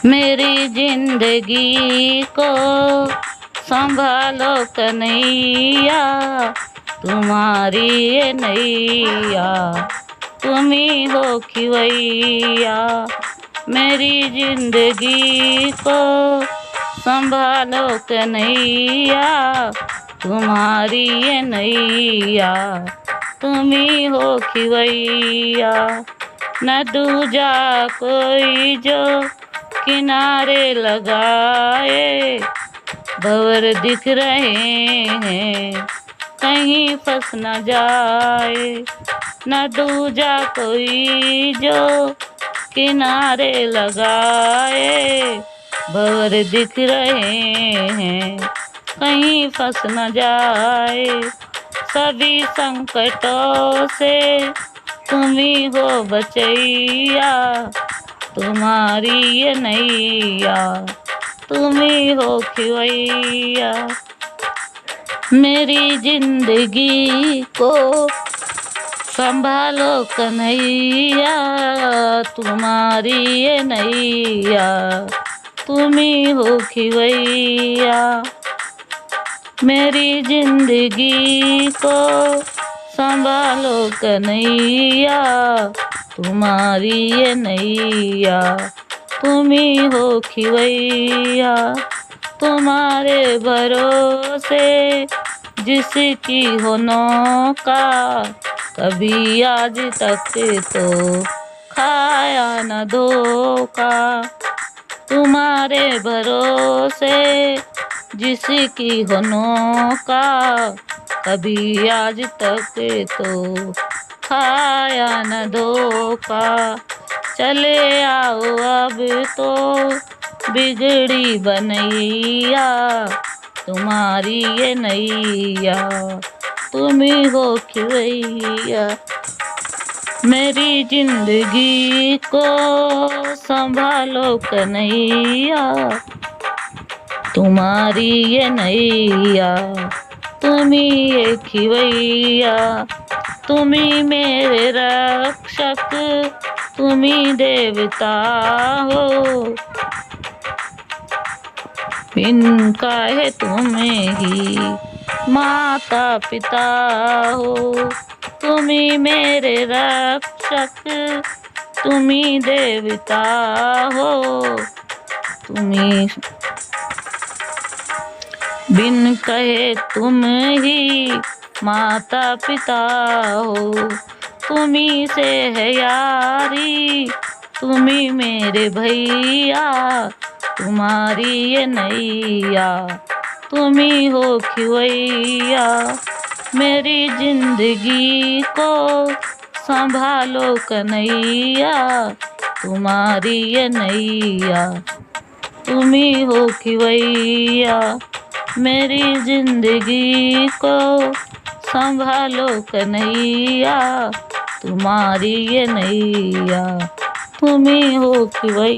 मेरी जिंदगी को संभालो कन्हैया, तुम्हारी ये नैया तुम ही हो खिवैया। मेरी जिंदगी को संभालो कन्हैया, तुम्हारी ये नैया तुम ही हो खिवैया। न दूजा कोई जो किनारे लगाए, भंवर दिख रहे हैं कहीं फंस न जाए। न दूजा कोई जो किनारे लगाए, भंवर दिख रहे हैं कहीं फंस न जाए। सभी संकटों से तुम ही हो बचैया, तुम्हारी ये नैया तुम ही हो खिवैया। मेरी जिंदगी को संभालो कन्हैया, तुम्हारी ये नैया तुम ही हो खिवैया। मेरी जिंदगी को संभालो कन्हैया, तुम्हारी ये नैया तुम ही हो खिवैया। तुम्हारे भरोसे जिसकी हो नौका, कभी आज तक तो खाया न धोखा। तुम्हारे भरोसे जिसकी हो नौका, कभी आज तक तो खाया न धोखा। चले आओ अब तो बिगड़ी बनैया, तुम्हारी ये नैया तुम ही हो खिवैया। मेरी जिंदगी को संभालो कन्हैया, तुम्हारी ये नैया तुम ही ये खिवैया। तुम ही मेरे रक्षक, तुम ही देवता हो, इनका है तुम्हें ही माता पिता हो। तुम ही मेरे रक्षक, तुम ही देवता हो, तुम ही बिन कहे तुम ही माता पिता हो। तुम ही से है यारी, तुम ही मेरे भैया, तुम्हारी ये नैया तुम ही हो खिवैया। मेरी जिंदगी को संभालो कन्हैया, तुम्हारी ये नैया तुम ही हो खिवैया। मेरी जिंदगी को संभालो कन्हैया, तुम्हारी ये नैया तुम ही हो खिवैया।